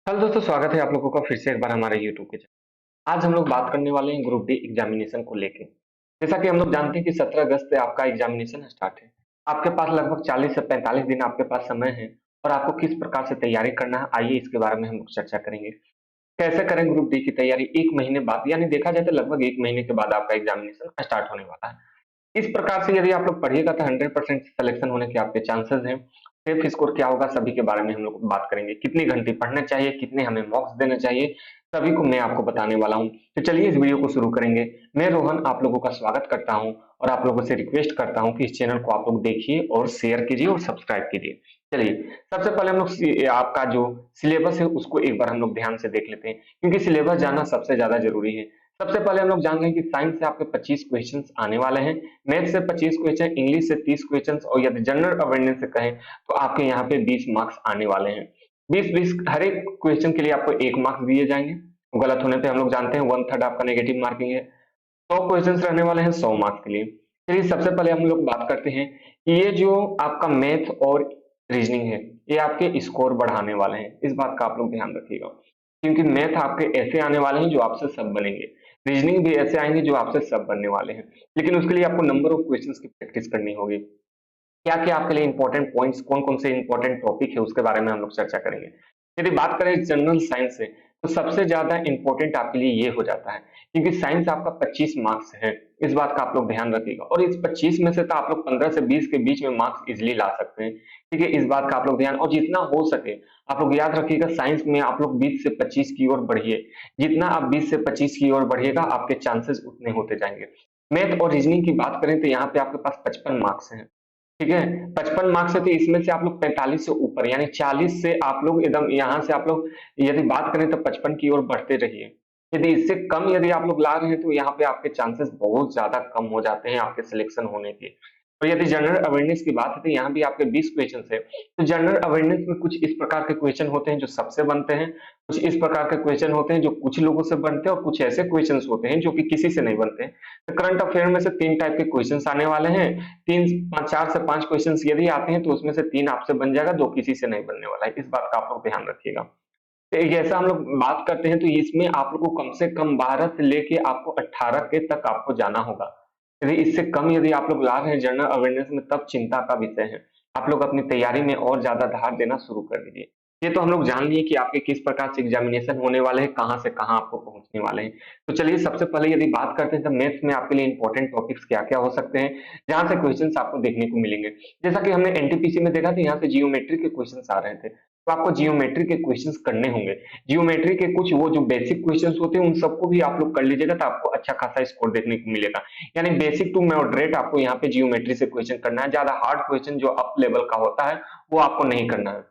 Hello दोस्तों, स्वागत है आप लोगों का फिर से एक बार हमारे यूट्यूब के चैनल। आज हम लोग बात करने वाले हैं ग्रुप डी एग्जामिनेशन को लेके। जैसा कि हम लोग जानते हैं कि 17 अगस्त से आपका एग्जामिनेशन स्टार्ट है। आपके पास लगभग 40 से 45 दिन आपके पास समय है और आपको किस प्रकार से तैयारी करना है, आइए इसके बारे में हम लोग चर्चा करेंगे। कैसे करें ग्रुप डी की तैयारी? 1 महीने बाद, यानी देखा जाए तो लगभग 1 महीने के बाद आपका एग्जामिनेशन स्टार्ट होने वाला है। इस प्रकार से यदि आप लोग पढ़िएगा तो 100% सिलेक्शन होने के आपके चांसेस हैं। सेफ स्कोर क्या होगा, सभी के बारे में हम लोग बात करेंगे। कितनी घंटे पढ़ना चाहिए, कितने हमें मॉक्स देने चाहिए, सभी को मैं आपको बताने वाला हूँ। तो चलिए इस वीडियो को शुरू करेंगे। मैं रोहन आप लोगों का स्वागत करता हूँ और आप लोगों से रिक्वेस्ट करता हूँ कि इस चैनल को आप लोग देखिए और शेयर कीजिए और सब्सक्राइब कीजिए। चलिए, सबसे पहले हम लोग आपका जो सिलेबस है उसको एक बार हम लोग ध्यान से देख लेते हैं, क्योंकि सिलेबस जानना सबसे ज्यादा जरूरी है। सबसे पहले हम लोग जान रहे हैं कि साइंस से आपके 25 क्वेश्चंस आने वाले हैं। मैथ से 25 क्वेश्चन, इंग्लिश से 30 क्वेश्चंस और यदि जनरल अवेयरनेस से कहें तो आपके यहाँ पे 20 मार्क्स आने वाले हैं। 20-20 हर एक क्वेश्चन के लिए आपको 1 मार्क्स दिए जाएंगे। गलत होने पे हम लोग जानते हैं 1/3 आपका नेगेटिव मार्किंग है। 100 क्वेश्चन रहने वाले हैं 100 मार्क्स के लिए। चलिए सबसे पहले हम लोग बात करते हैं कि ये जो आपका मैथ और रीजनिंग है, ये आपके स्कोर बढ़ाने वाले हैं। इस बात का आप लोग ध्यान रखिएगा, क्योंकि मैथ आपके ऐसे आने वाले हैं जो आपसे सब बनेंगे। रीजनिंग भी ऐसे आएंगे जो आपसे सब बनने वाले हैं, लेकिन उसके लिए आपको नंबर ऑफ क्वेश्चंस की प्रैक्टिस करनी होगी। क्या-क्या आपके लिए इंपॉर्टेंट पॉइंट्स, कौन-कौन से इंपॉर्टेंट टॉपिक है, उसके बारे में हम लोग चर्चा करेंगे। यदि बात करें जनरल साइंस से, तो सबसे ज्यादा इंपॉर्टेंट आपके लिए ये हो जाता है, क्योंकि साइंस आपका 25 मार्क्स है। इस बात का आप लोग ध्यान रखिएगा और इस 25 में से तो आप लोग 15 से 20 के बीच में मार्क्स इजिली ला सकते हैं। ठीक है, इस बात का आप लोग ध्यान, और जितना हो सके आप लोग याद रखिएगा, साइंस में आप लोग 20 से 25 की ओर बढ़िए। जितना आप 20 से 25 की ओर बढ़िएगा, आपके चांसेस उतने होते जाएंगे। मैथ और रीजनिंग की बात करें तो यहाँ पे आपके पास 55 मार्क्स हैं। ठीक है, 55 मार्क्स है तो इसमें से आप लोग 45 से ऊपर, यानी 40 से आप लोग एकदम यहाँ से आप लोग यदि बात करें तो 55 की ओर बढ़ते रहिए। यदि इससे कम यदि आप लोग ला रहे हैं तो यहाँ पे आपके चांसेस बहुत ज्यादा कम हो जाते हैं आपके सिलेक्शन होने के। और यदि जनरल अवेयरनेस की बात है तो यहाँ भी आपके 20 क्वेश्चन है। तो जनरल अवेयरनेस में कुछ इस प्रकार के क्वेश्चन होते हैं जो सबसे बनते हैं, कुछ इस प्रकार के क्वेश्चन होते हैं जो कुछ लोगों से बनते हैं, और कुछ ऐसे क्वेश्चन होते हैं जो कि किसी से नहीं बनते। तो करंट अफेयर में से 3 टाइप के क्वेश्चन आने वाले हैं। 4 से 5 क्वेश्चंस यदि आते हैं तो उसमें से 3 आपसे बन जाएगा, 2 किसी से नहीं बनने वाला है। इस बात का आप लोग ध्यान रखिएगा। तो जैसा हम लोग बात करते हैं तो इसमें आप लोग को कम से कम 12 से लेके आपको 18 के तक आपको जाना होगा। यदि इससे कम यदि आप लोग ला रहे हैं जनरल अवेयरनेस में, तब चिंता का विषय है। आप लोग अपनी तैयारी में और ज्यादा धार देना शुरू कर दीजिए। ये तो हम लोग जान लिए कि आपके किस प्रकार से एग्जामिनेशन होने वाले हैं, कहाँ से कहाँ आपको पहुंचने वाले हैं। तो चलिए सबसे पहले यदि बात करते हैं तो मैथ्स में आपके लिए इंपॉर्टेंट टॉपिक्स क्या-क्या हो सकते हैं, जहाँ से क्वेश्चंस आपको देखने को मिलेंगे। जैसा कि हमने एनटीपीसी में देखा था, यहाँ से जियोमेट्री के क्वेश्चंस आ रहे थे, तो आपको जियोमेट्री के क्वेश्चंस करने होंगे। जियोमेट्री के कुछ वो जो बेसिक क्वेश्चंस होते हैं उन सबको भी आप लोग कर लीजिएगा, तो आपको अच्छा खासा स्कोर देखने को मिलेगा। यानी बेसिक टू मॉडरेट आपको यहाँ पे जियोमेट्री से क्वेश्चन करना है। ज्यादा हार्ड क्वेश्चन जो अप लेवल का होता है वो आपको नहीं करना है।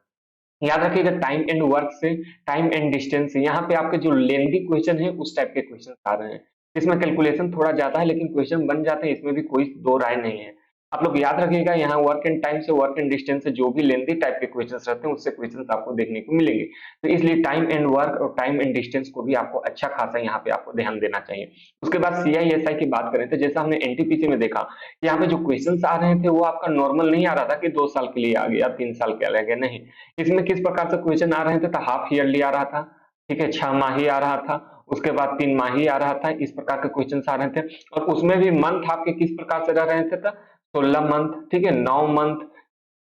याद रखिएगा, टाइम एंड वर्क से, टाइम एंड डिस्टेंस से, यहाँ पे आपके जो लेंथी क्वेश्चन है उस टाइप के क्वेश्चन आ रहे हैं। इसमें कैलकुलेशन थोड़ा ज्यादा है लेकिन क्वेश्चन बन जाते हैं, इसमें भी कोई दो राय नहीं है। आप लोग याद रखिएगा, यहाँ वर्क एंड टाइम से, वर्क एंड डिस्टेंस से जो भी लेंथी टाइप के क्वेश्चन रहते हैं उससे क्वेश्चन आपको देखने को मिलेंगे। तो इसलिए टाइम एंड वर्क और टाइम एंड डिस्टेंस को भी आपको अच्छा खासा यहाँ पे आपको ध्यान देना चाहिए। उसके बाद सीआईएसआई की बात करें तो जैसा हमने एनटीपीसी में देखा, यहाँ पे जो क्वेश्चन आ रहे थे वो आपका नॉर्मल नहीं आ रहा था कि 2 साल के लिए आ गया, 3 साल के लिए आ गया, नहीं। इसमें किस प्रकार से क्वेश्चन आ रहे थे, तो हाफ ईयरली आ रहा था, ठीक है, 6 माही आ रहा था, उसके बाद 3 माही आ रहा था। इस प्रकार के क्वेश्चन आ रहे थे, और उसमें भी मंथ आपके किस प्रकार से रह रहे थे, तो 16 मंथ, ठीक है, 9 मंथ,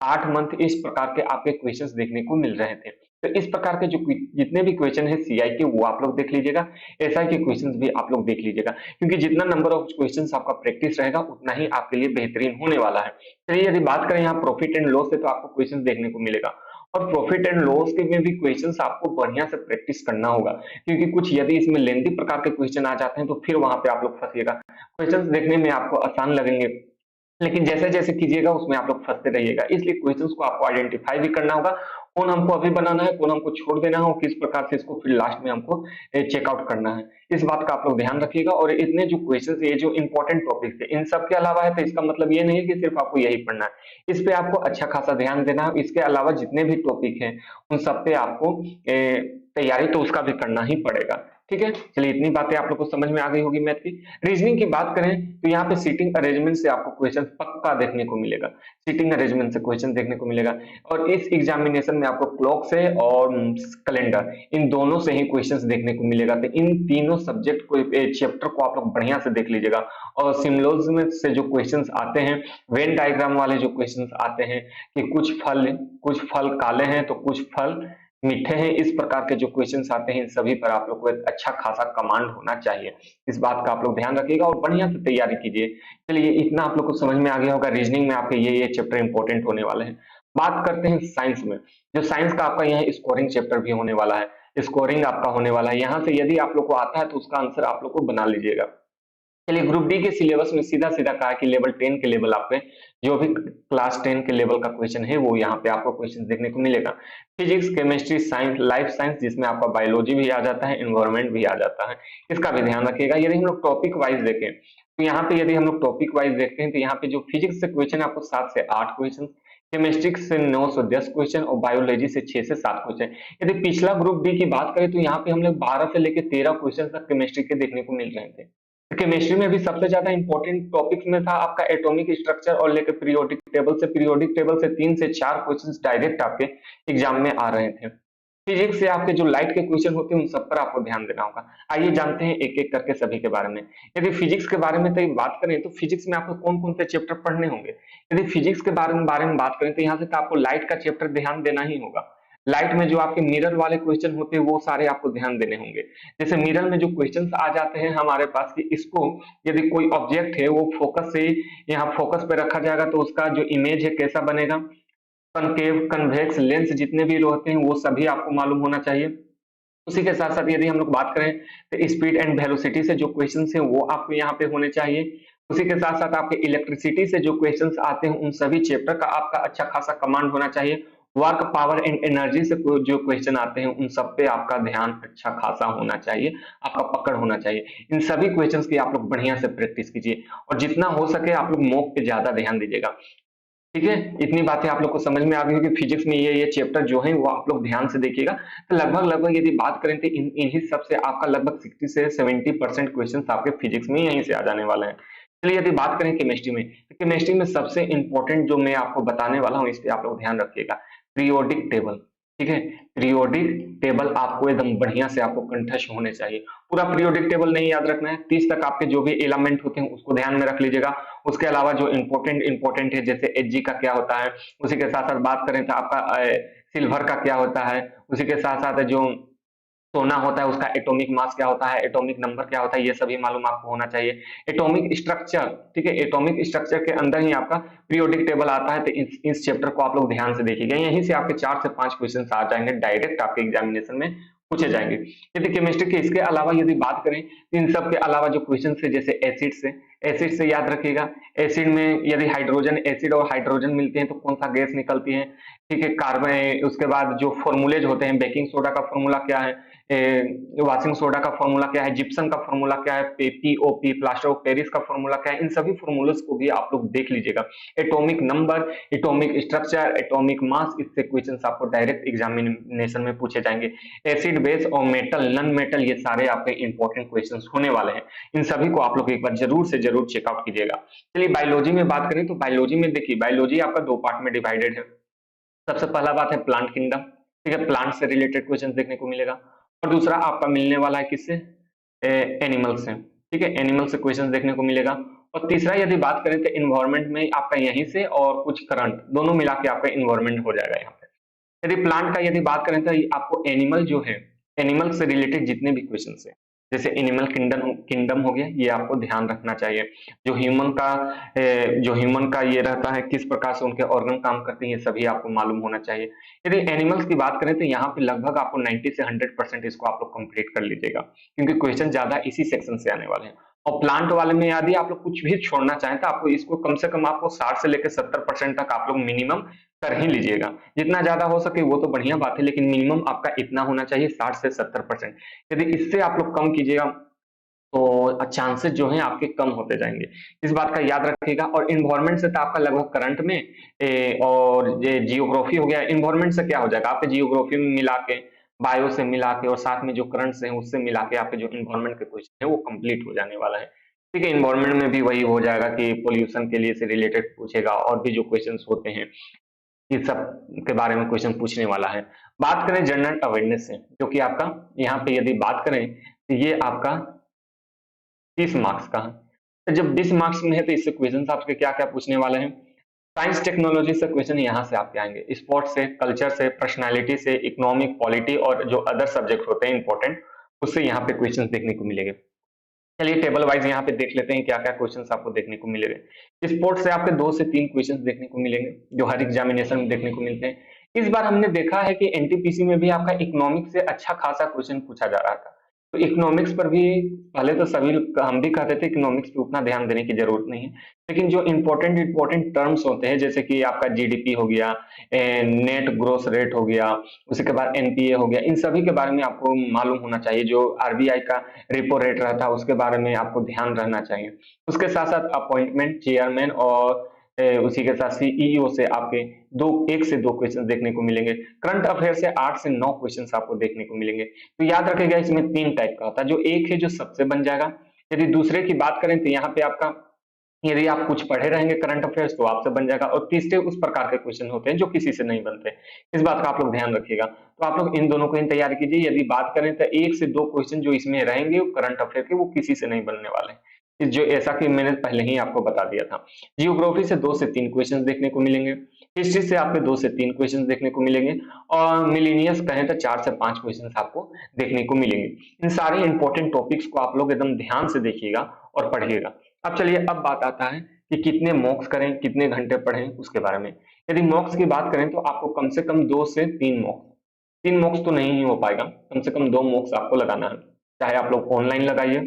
8 मंथ, इस प्रकार के आपके क्वेश्चंस देखने को मिल रहे थे। तो इस प्रकार के जो जितने भी क्वेश्चन है सीआई के वो आप लोग देख लीजिएगा, एसआई के क्वेश्चंस भी आप लोग देख लीजिएगा, क्योंकि जितना नंबर ऑफ क्वेश्चंस आपका प्रैक्टिस रहेगा उतना ही आपके लिए बेहतरीन होने वाला है। चलिए यदि बात करें यहाँ प्रॉफिट एंड लॉस से, तो आपको क्वेश्चन देखने को मिलेगा, और प्रॉफिट एंड लॉस के में भी क्वेश्चंस आपको बढ़िया से प्रैक्टिस करना होगा, क्योंकि कुछ यदि इसमें लेंथी प्रकार के क्वेश्चन आ जाते हैं तो फिर वहां पे आप लोग फंसिएगा। क्वेश्चंस देखने में आपको आसान लगेंगे लेकिन जैसे-जैसे कीजिएगा उसमें आप लोग फँसते रहिएगा। इसलिए क्वेश्चंस को आपको आइडेंटिफाई भी करना होगा, कौन हमको अभी बनाना है, कौन हमको छोड़ देना है, और किस प्रकार से इसको फिर लास्ट में हमको चेक आउट करना है। इस बात का आप लोग ध्यान रखिएगा, और इतने जो क्वेश्चंस, ये जो इंपॉर्टेंट टॉपिक्स है, इन सब के अलावा है तो इसका मतलब ये नहीं है कि सिर्फ आपको यही पढ़ना है। इस पे आपको अच्छा खासा ध्यान देना है। इसके अलावा जितने भी टॉपिक हैं, उन सब पे आपको तैयारी तो उसका भी करना ही पड़ेगा। ठीक है, चलिए इतनी बातें आप लोग को समझ में आ गई होगी मैथ की। रीजनिंग की बात करें तो यहाँ पे सीटिंग अरेंजमेंट से आपको क्वेश्चन पक्का देखने को मिलेगा, सीटिंग अरेंजमेंट से क्वेश्चन देखने को मिलेगा। और इस एग्जामिनेशन में आपको क्लॉक से और कैलेंडर, इन दोनों से ही क्वेश्चंस देखने को मिलेगा। तो इन तीनों सब्जेक्ट को, चैप्टर को आप लोग बढ़िया से देख लीजिएगा। और सिम्बोल्स में से जो क्वेश्चंस आते हैं, वेन डायग्राम वाले जो क्वेश्चंस आते हैं कि कुछ फल काले हैं तो कुछ फल मीठे हैं, इस प्रकार के जो क्वेश्चंस आते हैं इन सभी पर आप लोग को एक अच्छा खासा कमांड होना चाहिए। इस बात का आप लोग ध्यान रखिएगा और बढ़िया से तैयारी कीजिए। चलिए इतना आप लोग को समझ में आ गया होगा, रीजनिंग में आपके ये चैप्टर इंपॉर्टेंट होने वाले हैं। बात करते हैं साइंस में। जो साइंस का आपका यहाँ स्कोरिंग चैप्टर भी होने वाला है, स्कोरिंग आपका होने वाला है। यहाँ से यदि आप लोग को आता है तो उसका आंसर आप लोग को बना लीजिएगा। चलिए ग्रुप डी के सिलेबस में सीधा सीधा कहा कि लेवल 10 के लेवल आपके जो भी क्लास 10 के लेवल का क्वेश्चन है वो यहाँ पे आपको क्वेश्चन देखने को मिलेगा। Physics, chemistry, science, life science, जिसमें आपका बायोलॉजी भी आ जाता है, एनवायरमेंट भी आ जाता है, इसका भी ध्यान रखिएगा। यदि हम लोग टॉपिक वाइज देखें तो यहाँ पे यदि हम लोग टॉपिक वाइज देखते हैं तो यहाँ पे जो फिजिक्स से क्वेश्चन आपको 7 से 8 क्वेश्चन, केमिस्ट्री से 9 से 10 क्वेश्चन और बायोलॉजी से 6 से 7 क्वेश्चन। यदि पिछला ग्रुप डी की बात करें तो यहाँ पे हम लोग 12 से लेकर 13 क्वेश्चन तक केमिस्ट्री के देखने को मिल रहे थे। केमिस्ट्री में भी सबसे ज्यादा इंपॉर्टेंट टॉपिक्स में था आपका एटॉमिक स्ट्रक्चर और लेकर पीरियोडिक टेबल से 3 से 4 क्वेश्चंस डायरेक्ट आपके एग्जाम में आ रहे थे। फिजिक्स से आपके जो लाइट के क्वेश्चन होते हैं उन सब पर आपको ध्यान देना होगा। आइए जानते हैं एक एक करके सभी के बारे में। यदि फिजिक्स के बारे में तो बात करें तो फिजिक्स में आपको कौन कौन से चैप्टर पढ़ने होंगे। यदि फिजिक्स के बारे में बात करें तो यहाँ से तो आपको लाइट का चैप्टर ध्यान देना ही होगा। लाइट में जो आपके मिरर वाले क्वेश्चन होते हैं वो सारे आपको ध्यान देने होंगे। जैसे मिरर में जो क्वेश्चंस आ जाते हैं हमारे पास कि इसको यदि कोई ऑब्जेक्ट है वो फोकस से यहाँ फोकस पे रखा जाएगा तो उसका जो इमेज है कैसा बनेगा। कनकेव, कन्वेक्स, लेंस जितने भी होते हैं वो सभी आपको मालूम होना चाहिए। उसी के साथ साथ यदि हम लोग बात करें तो स्पीड एंड वेलोसिटी से जो क्वेश्चंस हैं वो आपको यहाँ पे होने चाहिए। उसी के साथ साथ आपके इलेक्ट्रिसिटी से जो क्वेश्चंस आते हैं उन सभी चैप्टर का आपका अच्छा खासा कमांड होना चाहिए। वर्क, पावर एंड एनर्जी से जो क्वेश्चन आते हैं उन सब पे आपका ध्यान अच्छा खासा होना चाहिए, आपका पकड़ होना चाहिए। इन सभी क्वेश्चंस की आप लोग बढ़िया से प्रैक्टिस कीजिए और जितना हो सके आप लोग मॉक पे ज्यादा ध्यान दीजिएगा। ठीक है, इतनी बातें आप लोग को समझ में आ गई होगी। फिजिक्स में ये चैप्टर जो है वो आप लोग ध्यान से देखिएगा। तो लगभग यदि बात करें तो इन्हीं सब से आपका लगभग 60 से 70% क्वेश्चन आपके फिजिक्स में यहीं से आ जाने वाले हैं। चलिए यदि बात करें केमिस्ट्री में तो केमिस्ट्री में सबसे इंपॉर्टेंट जो मैं आपको बताने वाला हूँ इस पे आप लोग ध्यान रखिएगा, पीरियोडिक टेबल। ठीक है, पीरियोडिक टेबल आपको एकदम बढ़िया से आपको कंठस्थ होने चाहिए। पूरा पीरियोडिक टेबल नहीं याद रखना है, 30 तक आपके जो भी एलिमेंट होते हैं उसको ध्यान में रख लीजिएगा। उसके अलावा जो इंपॉर्टेंट है जैसे Hg का क्या होता है, उसी के साथ साथ बात करें तो आपका सिल्वर का क्या होता है, उसी के साथ साथ जो सोना होता है उसका एटॉमिक मास क्या होता है, एटॉमिक नंबर क्या होता है, ये सभी मालूम आपको होना चाहिए। एटॉमिक स्ट्रक्चर, ठीक है, एटॉमिक स्ट्रक्चर के अंदर ही आपका पीरियोडिक टेबल आता है। तो इस चैप्टर को आप लोग ध्यान से देखिएगा, यहीं से आपके 4 से 5 क्वेश्चन आ जाएंगे, डायरेक्ट आपके एग्जामिनेशन में पूछे जाएंगे। यदि केमिस्ट्री के इसके अलावा यदि बात करें तो इन सब के अलावा जो क्वेश्चन है जैसे एसिड से याद रखिएगा। एसिड में यदि हाइड्रोजन एसिड और हाइड्रोजन मिलते हैं तो कौन सा गैस निकलती है। ठीक है, कार्बन, उसके बाद जो फॉर्मूलेज होते हैं, बेकिंग सोडा का फॉर्मूला क्या है, वाशिंग सोडा का फॉर्मूला क्या है, जिप्सम का फॉर्मूला क्या है, पीओपी प्लास्टर ऑफ पेरिस का फॉर्मूला क्या है, इन सभी फॉर्मूलास को भी आप लोग देख लीजिएगा। Atomic number, atomic structure, atomic mass, इससे क्वेश्चंस आपको डायरेक्ट एग्जामिनेशन में पूछे जाएंगे। एसिड, बेस और मेटल, नन मेटल, ये सारे आपके इंपॉर्टेंट क्वेश्चंस होने वाले हैं। इन सभी को आप लोग एक बार जरूर से जरूर चेकआउट कीजिएगा। चलिए बायोलॉजी में बात करें तो बायोलॉजी में देखिए, बायोलॉजी आपका 2 पार्ट में डिवाइडेड है। सबसे पहला बात है प्लांट किंगडम, ठीक है, प्लांट से रिलेटेड क्वेश्चन देखने को मिलेगा। और दूसरा आपका मिलने वाला है किससे, एनिमल से। ठीक है, एनिमल से क्वेश्चन देखने को मिलेगा। और तीसरा यदि बात करें तो इन्वायरमेंट में आपका यहीं से और कुछ करंट, दोनों मिला के आपका इन्वायरमेंट हो जाएगा यहाँ पे। यदि प्लांट का यदि बात करें तो आपको एनिमल जो है, एनिमल से रिलेटेड जितने भी क्वेश्चन है जैसे एनिमल किंगडम हो गया, ये आपको ध्यान रखना चाहिए। जो ह्यूमन का ये रहता है, किस प्रकार से उनके ऑर्गन काम करते हैं, ये सभी आपको मालूम होना चाहिए। यदि एनिमल्स की बात करें तो यहाँ पे लगभग आपको 90 से 100% इसको आप लोग कंप्लीट कर लीजिएगा, क्योंकि क्वेश्चन ज्यादा इसी सेक्शन से आने वाले हैं। और प्लांट वाले में यदि आप लोग कुछ भी छोड़ना चाहें तो आपको इसको कम से कम आपको 60 से लेकर 70% तक आप लोग मिनिमम कर ही लीजिएगा। जितना ज्यादा हो सके वो तो बढ़िया बात है, लेकिन मिनिमम आपका इतना होना चाहिए 60 से 70%। यदि इससे आप लोग कम कीजिएगा तो चांसेस जो हैं आपके कम होते जाएंगे, इस बात का याद रखिएगा। और इन्वायरमेंट से तो आपका लगभग करंट में और ये जियोग्राफी हो गया, इन्वायरमेंट से क्या हो जाएगा आपके जियोग्राफी में मिला के बायो से मिला के और साथ में जो करंट्स हैं उससे मिला के आपके जो एनवायरनमेंट के क्वेश्चन है वो कंप्लीट हो जाने वाला है। ठीक है, एनवायरनमेंट में भी वही हो जाएगा कि पोल्यूशन के लिए से रिलेटेड पूछेगा और भी जो क्वेश्चंस होते हैं इस सब के बारे में क्वेश्चन पूछने वाला है। बात करें जनरल अवेयरनेस से, जो कि आपका यहाँ पे यदि बात करें तो ये आपका 30 मार्क्स का है। तो जब 20 मार्क्स में है तो इससे क्वेश्चन आपके क्या क्या पूछने वाले हैं। साइंस टेक्नोलॉजी से क्वेश्चन यहाँ से आपके आएंगे, स्पोर्ट्स से, कल्चर से, पर्सनालिटी से, इकोनॉमिक, पॉलिटी और जो अदर सब्जेक्ट होते हैं इंपॉर्टेंट, उससे यहाँ पे क्वेश्चन देखने को मिलेंगे। चलिए टेबल वाइज यहाँ पे देख लेते हैं क्या क्या क्वेश्चन आपको देखने को मिलेंगे। स्पोर्ट्स से आपके 2 से 3 क्वेश्चन देखने को मिलेंगे जो हर एग्जामिनेशन में देखने को मिलते हैं। इस बार हमने देखा है कि एनटीपीसी में भी आपका इकोनॉमिक्स से अच्छा खासा क्वेश्चन पूछा जा रहा था। तो इकोनॉमिक्स पर भी पहले तो सभी हम भी कहते थे इकोनॉमिक्स पे उतना ध्यान देने की जरूरत नहीं है, लेकिन जो इंपॉर्टेंट इंपॉर्टेंट टर्म्स होते हैं जैसे कि आपका जीडीपी हो गया, नेट ग्रोथ रेट हो गया, उसके बाद एनपीए हो गया, इन सभी के बारे में आपको मालूम होना चाहिए। जो आरबीआई का रेपो रेट रहता है उसके बारे में आपको ध्यान रहना चाहिए। उसके साथ साथ अपॉइंटमेंट चेयरमैन और उसी के साथ सीईओ से आपके 1 से 2 क्वेश्चन देखने को मिलेंगे। करंट अफेयर से 8 से 9 क्वेश्चन आपको देखने को मिलेंगे। तो याद रखिएगा इसमें 3 टाइप का होता है, जो एक है जो सबसे बन जाएगा। यदि दूसरे की बात करें तो यहाँ पे आपका यदि आप कुछ पढ़े रहेंगे करंट अफेयर्स तो आपसे बन जाएगा, और तीसरे उस प्रकार के क्वेश्चन होते हैं जो किसी से नहीं बनते। इस बात का आप लोग ध्यान रखिएगा। तो आप लोग इन दोनों को इन तैयार कीजिए। यदि बात करें तो 1 से 2 क्वेश्चन जो इसमें रहेंगे करंट अफेयर के वो किसी से नहीं बनने वाले हैं। जो ऐसा कि मैंने पहले ही आपको बता दिया था। जियोग्राफी से 2 से 3 क्वेश्चन देखने को मिलेंगे। हिस्ट्री से आपके 2 से 3 क्वेश्चन देखने को मिलेंगे, और मिलेनियस कहें तो 4 से 5 क्वेश्चन आपको देखने को मिलेंगे। इन सारे इंपॉर्टेंट टॉपिक्स को आप लोग एकदम ध्यान से देखिएगा और पढ़िएगा। अब चलिए अब बात आता है कि कितने मॉक्स करें, कितने घंटे पढ़ें उसके बारे में। यदि मॉक्स की बात करें तो आपको कम से कम 2 से 3 मॉक्स, 3 मॉक्स तो नहीं ही हो पाएगा, कम से कम 2 मॉक्स आपको लगाना है। चाहे आप लोग ऑनलाइन लगाइए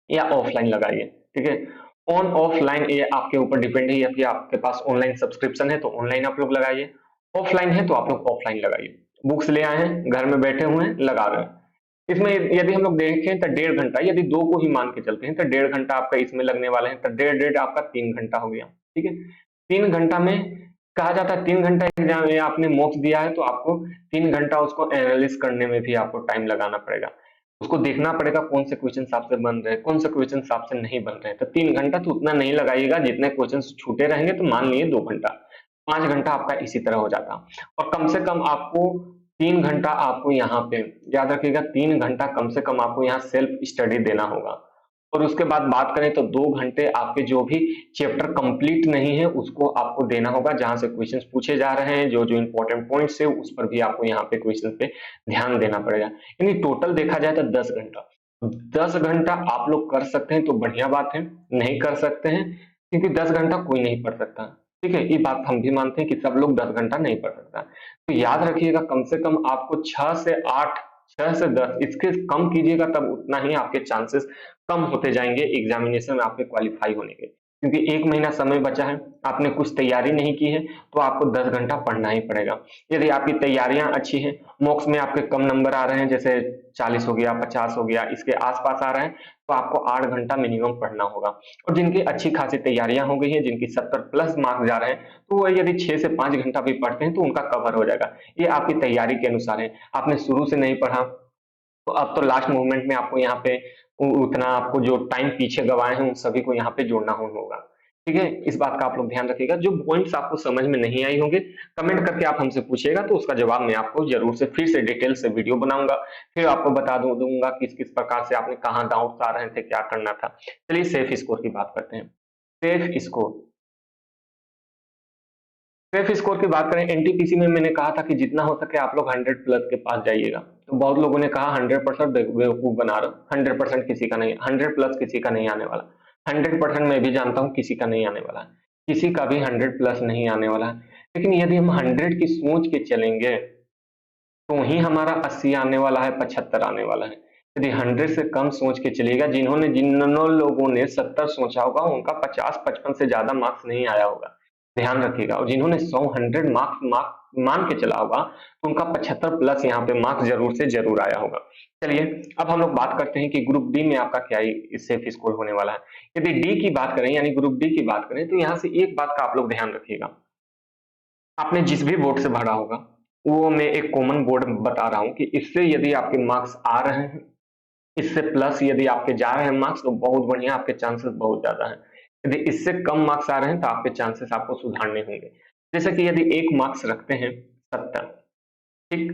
या ऑफलाइन लगाइए। ठीक है, ऑन ऑफलाइन ये आपके ऊपर डिपेंड है, या फिर आपके पास ऑनलाइन सब्सक्रिप्शन है तो ऑनलाइन आप लोग लगाइए, ऑफलाइन है तो आप लोग ऑफलाइन लगाइए। बुक्स ले आए हैं, घर में बैठे हुए हैं, लगा रहे हैं। इसमें यदि हम लोग देखें तो 1.5 घंटा, यदि 2 को ही मान के चलते हैं तो 1.5 घंटा आपका इसमें लगने वाले हैं, तो 1.5 आपका 3 घंटा हो गया। ठीक है, 3 घंटा में कहा जाता है 3 घंटा एग्जाम में आपने मॉक्स दिया है तो आपको 3 घंटा उसको एनालिस करने में भी आपको टाइम लगाना पड़ेगा। उसको देखना पड़ेगा कौन से क्वेश्चन आपसे बन रहे हैं, कौन से क्वेश्चन आपसे नहीं बन रहे हैं। तो 3 घंटा तो उतना नहीं लगाइएगा, जितने क्वेश्चन छूटे रहेंगे तो मान लिए 2 घंटा, 5 घंटा आपका इसी तरह हो जाता। और कम से कम आपको 3 घंटा आपको यहाँ पे याद रखिएगा, 3 घंटा कम से कम आपको यहाँ सेल्फ स्टडी देना होगा। और उसके बाद बात करें तो 2 घंटे आपके जो भी चैप्टर कंप्लीट नहीं है उसको आपको देना होगा, जहां से क्वेश्चंस पूछे जा रहे हैं, जो जो इंपॉर्टेंट पॉइंट्स है उस पर भी आपको यहाँ पे क्वेश्चन पे ध्यान देना पड़ेगा। यानी टोटल देखा जाए तो 10 घंटा, 10 घंटा आप लोग कर सकते हैं तो बढ़िया बात है, नहीं कर सकते हैं क्योंकि 10 घंटा कोई नहीं पढ़ सकता। ठीक है, ये बात हम भी मानते हैं कि सब लोग 10 घंटा नहीं पढ़ सकता। तो याद रखिएगा कम से कम आपको 6 से 8, 6 से 10, इसके कम कीजिएगा तब उतना ही आपके चांसेस कम होते जाएंगे एग्जामिनेशन में आपके क्वालिफाई होने के। क्योंकि 1 महीना समय बचा है, आपने कुछ तैयारी नहीं की है तो आपको 10 घंटा पढ़ना ही पड़ेगा। यदि आपकी तैयारियां अच्छी हैं, मॉक्स में आपके कम नंबर आ रहे हैं, जैसे 40 हो गया, 50 हो गया, इसके आसपास आ रहे हैं, तो आपको 8 घंटा मिनिमम पढ़ना होगा। और जिनकी अच्छी खासी तैयारियां हो गई हैं, जिनकी 70 प्लस मार्क्स जा रहे हैं, तो वो यदि 6 से 5 घंटा भी पढ़ते हैं तो उनका कवर हो जाएगा। ये आपकी तैयारी के अनुसार है। आपने शुरू से नहीं पढ़ा तो अब तो लास्ट मोमेंट में आपको यहाँ पे उतना आपको जो टाइम पीछे गवाए हैं उन सभी को यहाँ पे जोड़ना होगा। ठीक है, इस बात का आप लोग ध्यान रखिएगा। जो पॉइंट्स आपको समझ में नहीं आई होंगे कमेंट करके आप हमसे पूछिएगा, तो उसका जवाब मैं आपको जरूर से फिर से डिटेल से वीडियो बनाऊंगा, फिर आपको बता दूंगा किस किस प्रकार से आपने कहाँ डाउट्स आ रहे थे, क्या करना था। चलिए सेफ स्कोर की बात करते हैं। सेफ स्कोर, सेफ स्कोर की बात करें, एनटीपीसी में मैंने कहा था कि जितना हो सके आप लोग 100 प्लस के पास जाइएगा। तो बहुत लोगों ने कहा 100% बेवकूफ बना रहा हूं, 100% किसी का नहीं, 100 प्लस किसी का नहीं आने वाला। 100% मैं भी जानता हूं किसी का नहीं आने वाला है, किसी का भी 100 प्लस नहीं आने वाला है। लेकिन यदि हम 100 की सोच के चलेंगे तो ही हमारा 80 आने वाला है, 75 आने वाला है। यदि 100 से कम सोच के चलिएगा, जिन लोगों ने 70 सोचा होगा उनका 50-55 से ज्यादा मार्क्स नहीं आया होगा। ध्यान रखिएगा। और जिन्होंने 100 मार्क्स मान के चला होगा तो उनका 75 प्लस यहाँ पे मार्क्स जरूर से जरूर आया होगा। चलिए अब हम लोग बात करते हैं कि ग्रुप डी में आपका क्या सेफ स्कोर होने वाला है। यदि डी की बात करें यानी ग्रुप डी की बात करें तो यहाँ से एक बात का आप लोग ध्यान रखिएगा, आपने जिस भी बोर्ड से भरा होगा वो मैं एक कॉमन बोर्ड बता रहा हूँ कि इससे यदि आपके मार्क्स आ रहे हैं, इससे प्लस यदि आपके जा रहे हैं मार्क्स तो बहुत बढ़िया, आपके चांसेस बहुत ज्यादा हैं। यदि इससे कम मार्क्स आ रहे हैं तो आपके चांसेस आपको सुधारने होंगे। जैसे कि यदि 1 मार्क्स रखते हैं 70, ठीक,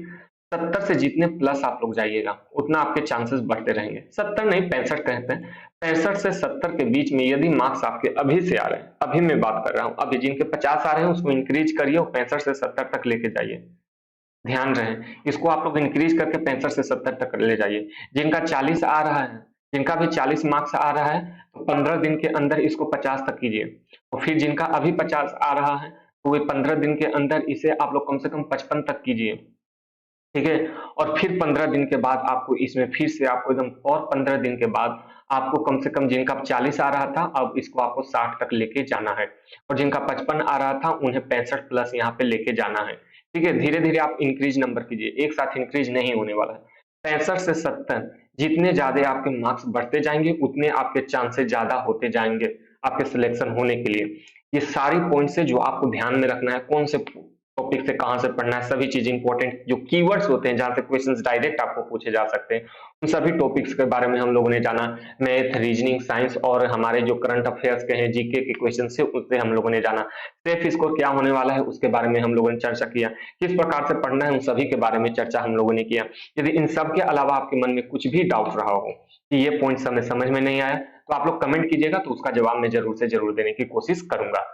70 से जितने प्लस आप लोग जाइएगा उतना आपके चांसेस बढ़ते रहेंगे। 70 नहीं 65 कहते हैं, 65 से 70 के बीच में यदि मार्क्स आपके अभी से आ रहे हैं, अभी मैं बात कर रहा हूँ, अभी जिनके 50 आ रहे हैं उसको इंक्रीज करिए और 65 से 70 तक लेके जाइए। ध्यान रहे, इसको आप लोग इंक्रीज करके 65 से 70 तक ले जाइए। जिनका 40 आ रहा है, जिनका भी 40 मार्क्स आ रहा है, तो 15 दिन के अंदर इसको 50 तक कीजिए। और फिर जिनका अभी 50 आ रहा है, तो वे 15 दिन के अंदर इसे आप लोग कम से कम 55 तक कीजिए। ठीक है, और फिर 15 दिन के बाद आपको इसमें फिर से आपको एकदम, और 15 दिन के बाद आपको कम से कम जिनका 40 आ रहा था अब इसको आपको 60 तक लेके जाना है, और जिनका 55 आ रहा था उन्हें 65 प्लस यहाँ पे लेके जाना है। ठीक है, धीरे धीरे आप इंक्रीज नंबर कीजिए, एक साथ इंक्रीज नहीं होने वाला है। 65 से 70 जितने ज्यादा आपके मार्क्स बढ़ते जाएंगे उतने आपके चांसेस ज्यादा होते जाएंगे आपके सिलेक्शन होने के लिए। ये सारी पॉइंट्स है जो आपको ध्यान में रखना है, कौन से टॉपिक से कहां से पढ़ना है, सभी चीज इंपॉर्टेंट जो कीवर्ड्स होते हैं जहां से क्वेश्चंस डायरेक्ट आपको पूछे जा सकते हैं, उन सभी टॉपिक्स के बारे में हम लोगों ने जाना। मैथ, रीजनिंग, साइंस और हमारे जो करंट अफेयर्स के हैं, जीके के क्वेश्चन से उससे हम लोगों ने जाना। सेफ स्कोर क्या होने वाला है उसके बारे में हम लोगों ने चर्चा किया, किस प्रकार से पढ़ना है उन सभी के बारे में चर्चा हम लोगों ने किया। यदि इन सब के अलावा आपके मन में कुछ भी डाउट रहा हो कि ये पॉइंट हमें समझ में नहीं आया, तो आप लोग कमेंट कीजिएगा, तो उसका जवाब मैं जरूर से जरूर देने की कोशिश करूंगा।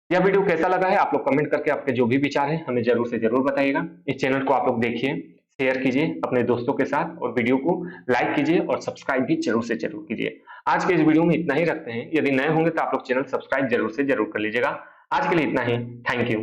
यह वीडियो कैसा लगा है आप लोग कमेंट करके आपके जो भी विचार है हमें जरूर से जरूर बताइएगा। इस चैनल को आप लोग देखिए, शेयर कीजिए अपने दोस्तों के साथ, और वीडियो को लाइक कीजिए और सब्सक्राइब भी जरूर से जरूर कीजिए। आज के इस वीडियो में इतना ही रखते हैं, यदि नए होंगे तो आप लोग चैनल सब्सक्राइब जरूर से जरूर कर लीजिएगा। आज के लिए इतना ही, थैंक यू।